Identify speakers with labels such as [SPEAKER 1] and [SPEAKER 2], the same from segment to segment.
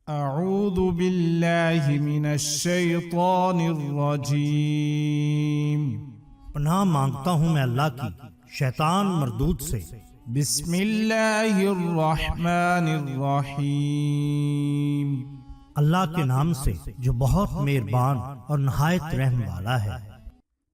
[SPEAKER 1] اعوذ باللہ من الشیطان الرجیم،
[SPEAKER 2] پناہ مانگتا ہوں میں اللہ کی شیطان مردود سے۔
[SPEAKER 1] بسم اللہ الرحمن الرحیم،
[SPEAKER 2] اللہ کے نام سے جو بہت مہربان اور نہایت رحم والا ہے۔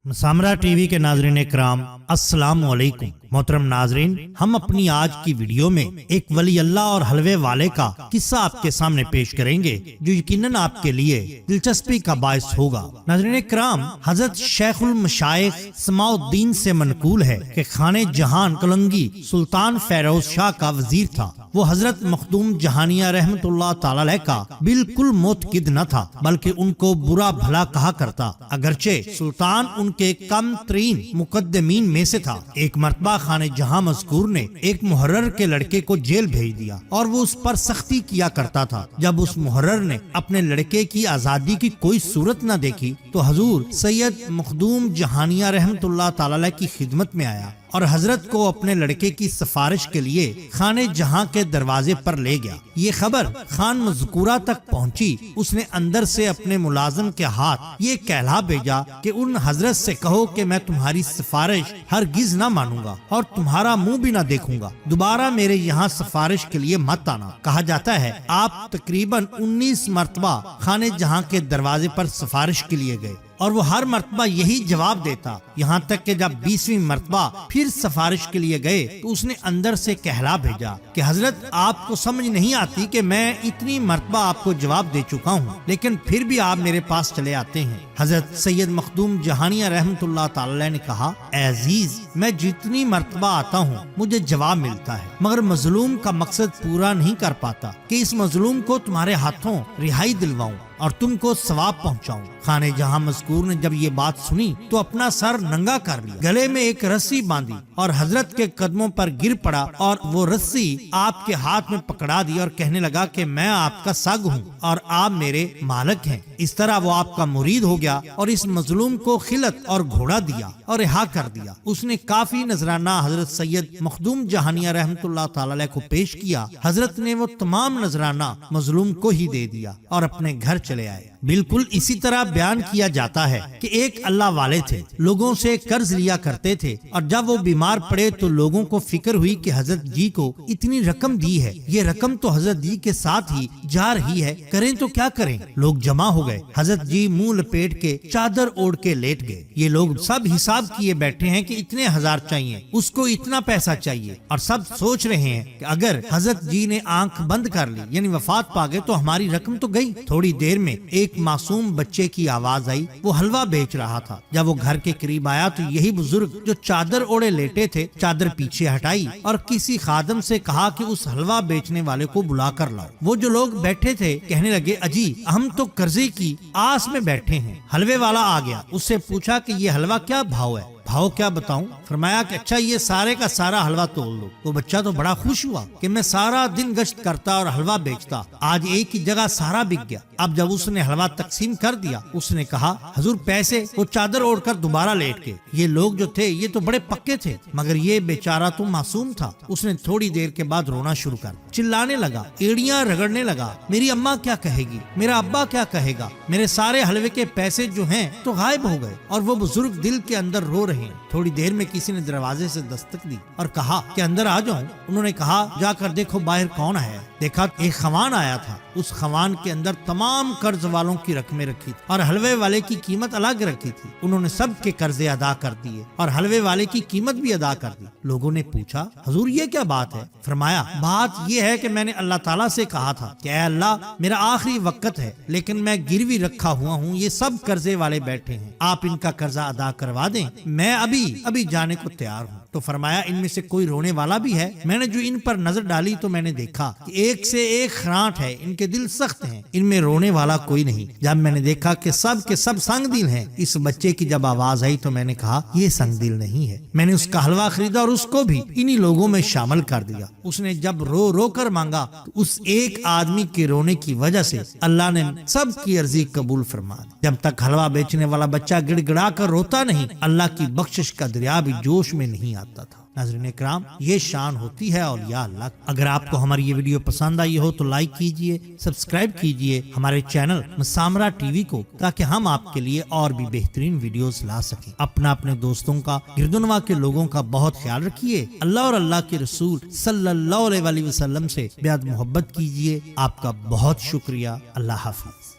[SPEAKER 2] مسامرہ ٹی وی کے ناظرین کرام، السلام علیکم۔ محترم ناظرین، ہم اپنی آج کی ویڈیو میں ایک ولی اللہ اور حلوے والے کا قصہ آپ کے سامنے پیش کریں گے جو یقیناً آپ کے لیے دلچسپی کا باعث ہوگا۔ ناظرین کرام، حضرت شیخ المشائخ سماع الدین سے منقول ہے کہ خانِ جہان کلنگی سلطان فیروز شاہ کا وزیر تھا۔ وہ حضرت مخدوم جہانیہ رحمت اللہ تعالی علیہ کا بالکل معتقد نہ تھا، بلکہ ان کو برا بھلا کہا کرتا، اگرچہ سلطان ان کے کم ترین مقدمین میں سے تھا۔ ایک مرتبہ خانِ جہاں مذکور نے ایک محرر کے لڑکے کو جیل بھیج دیا اور وہ اس پر سختی کیا کرتا تھا۔ جب اس محرر نے اپنے لڑکے کی آزادی کی کوئی صورت نہ دیکھی تو حضور سید مخدوم جہانیہ رحمت اللہ تعالی علیہ کی خدمت میں آیا اور حضرت کو اپنے لڑکے کی سفارش کے لیے خانِ جہاں کے دروازے پر لے گیا۔ یہ خبر خان مذکورہ تک پہنچی۔ اس نے اندر سے اپنے ملازم کے ہاتھ یہ کہلا بھیجا کہ ان حضرت سے کہو کہ میں تمہاری سفارش ہرگز نہ مانوں گا اور تمہارا منہ بھی نہ دیکھوں گا، دوبارہ میرے یہاں سفارش کے لیے مت آنا۔ کہا جاتا ہے آپ تقریباً 19 مرتبہ خانِ جہاں کے دروازے پر سفارش کے لیے گئے اور وہ ہر مرتبہ یہی جواب دیتا، یہاں تک کہ جب 20ویں مرتبہ پھر سفارش کے لیے گئے تو اس نے اندر سے کہلا بھیجا کہ حضرت آپ کو سمجھ نہیں آتی کہ میں اتنی مرتبہ آپ کو جواب دے چکا ہوں، لیکن پھر بھی آپ میرے پاس چلے آتے ہیں۔ حضرت سید مخدوم جہانیہ رحمت اللہ تعالی نے کہا، اے عزیز، میں جتنی مرتبہ آتا ہوں مجھے جواب ملتا ہے، مگر مظلوم کا مقصد پورا نہیں کر پاتا کہ اس مظلوم کو تمہارے ہاتھوں رہائی دلواؤں اور تم کو ثواب پہنچاؤں۔ خانِ جہاں مذکور نے جب یہ بات سنی تو اپنا سر ننگا کر لیا، گلے میں ایک رسی باندھی اور حضرت کے قدموں پر گر پڑا اور وہ رسی آپ کے ہاتھ میں پکڑا دی اور کہنے لگا کہ میں آپ کا سگ ہوں اور آپ میرے مالک ہیں۔ اس طرح وہ آپ کا مرید ہو گیا اور اس مظلوم کو خلعت اور گھوڑا دیا اور رہا کر دیا۔ اس نے کافی نذرانہ حضرت سید مخدوم جہانیہ رحمت اللہ تعالی علیہ کو پیش کیا۔ حضرت نے وہ تمام نذرانہ مظلوم کو ہی دے دیا اور اپنے گھر چلے آئے۔ بالکل اسی طرح بیان کیا جاتا ہے کہ ایک اللہ والے تھے، لوگوں سے قرض لیا کرتے تھے، اور جب وہ بیمار پڑے تو لوگوں کو فکر ہوئی کہ حضرت جی کو اتنی رقم دی ہے، یہ رقم تو حضرت جی کے ساتھ ہی جا رہی ہے، کریں تو کیا کریں۔ لوگ جمع ہو گئے، حضرت جی منہ لپیٹ کے چادر اوڑھ کے لیٹ گئے۔ یہ لوگ سب حساب کیے بیٹھے ہیں کہ اتنے ہزار چاہیے، اس کو اتنا پیسہ چاہیے، اور سب سوچ رہے ہیں کہ اگر حضرت جی نے آنکھ بند کر لی یعنی وفات پا گئے تو ہماری رقم تو گئی۔ تھوڑی دیر میں ایک معصوم بچے کی آواز آئی، وہ حلوہ بیچ رہا تھا۔ جب وہ گھر کے قریب آیا تو یہی بزرگ جو چادر اوڑے لیٹے تھے چادر پیچھے ہٹائی اور کسی خادم سے کہا کہ اس حلوہ بیچنے والے کو بلا کر لاؤ۔ وہ جو لوگ بیٹھے تھے کہنے لگے، اجی ہم تو قرضے کی آس میں بیٹھے ہیں۔ حلوے والا آ گیا، اس سے پوچھا کہ یہ حلوہ کیا بھاؤ ہے؟ بھاؤ کیا بتاؤں؟ فرمایا کہ اچھا یہ سارے کا سارا حلوہ تول دو۔ وہ بچہ تو بڑا خوش ہوا کہ میں سارا دن گشت کرتا اور حلوہ بیچتا، آج ایک ہی جگہ سارا بک گیا۔ اب جب اس نے حلوہ تقسیم کر دیا اس نے کہا، حضور پیسے؟ وہ چادر اوڑھ کر دوبارہ لیٹ گئے۔ یہ لوگ جو تھے یہ تو بڑے پکے تھے، مگر یہ بیچارہ تو معصوم تھا۔ اس نے تھوڑی دیر کے بعد رونا شروع کر چلانے لگا، ایڑیاں رگڑنے لگا، میری اماں کیا کہے گی، میرا ابا کیا کہے گا، میرے سارے حلوے کے پیسے جو ہیں تو غائب ہو گئے۔ اور وہ بزرگ دل کے اندر رو رہے ہیں۔ تھوڑی دیر میں کسی نے دروازے سے دستک دی اور کہا کہ اندر آ جاؤں۔ انہوں نے کہا، جا کر دیکھو باہر کون ہے۔ دیکھا ایک خوان آیا تھا، اس خوان کے اندر تمام قرض والوں کی رقمیں رکھی تھی اور حلوے والے کی قیمت الگ رکھی تھی۔ انہوں نے سب کے قرضے ادا کر دیے اور حلوے والے کی قیمت بھی ادا کر دی۔ لوگوں نے پوچھا، حضور یہ کیا بات ہے؟ فرمایا، بات یہ ہے کہ میں نے اللہ تعالیٰ سے کہا تھا کہ اے اللہ میرا آخری وقت ہے لیکن میں گروی رکھا ہوا ہوں، یہ سب قرضے والے بیٹھے ہیں، آپ ان کا قرضہ ادا کروا دیں، میں ابھی جانے کو تیار ہوں۔ تو فرمایا، ان میں سے کوئی رونے والا بھی ہے؟ میں نے جو ان پر نظر ڈالی تو میں نے دیکھا کہ ایک سے ایک خراٹ ہے، ان کے دل سخت ہیں، ان میں رونے والا کوئی نہیں۔ جب میں نے دیکھا کہ سب کے سب سنگ دل ہیں، اس بچے کی جب آواز آئی تو میں نے کہا یہ سنگ دل نہیں ہے۔ میں نے اس کا حلوہ خریدا اور اس کو بھی انہی لوگوں میں شامل کر دیا۔ اس نے جب رو رو کر مانگا تو اس ایک آدمی کے رونے کی وجہ سے اللہ نے سب کی عرضی قبول فرما دی۔ جب تک حلوہ بیچنے والا بچہ گڑ گڑا کر روتا نہیں، اللہ کی بخشش کا دریا بھی جوش میں نہیں آتا تھا۔ ناظرین اکرام، یہ شان ہوتی ہے اولیاء اللہ کی۔ اگر آپ کو ہماری یہ ویڈیو پسند آئی ہو تو لائک کیجئے، سبسکرائب کیجئے ہمارے چینل مسامرہ ٹی وی کو، تاکہ ہم آپ کے لیے اور بھی بہترین ویڈیوز لا سکیں۔ اپنے دوستوں کا، گردنوا کے لوگوں کا بہت خیال رکھیے۔ اللہ اور اللہ کے رسول صلی اللہ علیہ وسلم سے بیعت محبت کیجئے۔ آپ کا بہت شکریہ۔ اللہ حافظ۔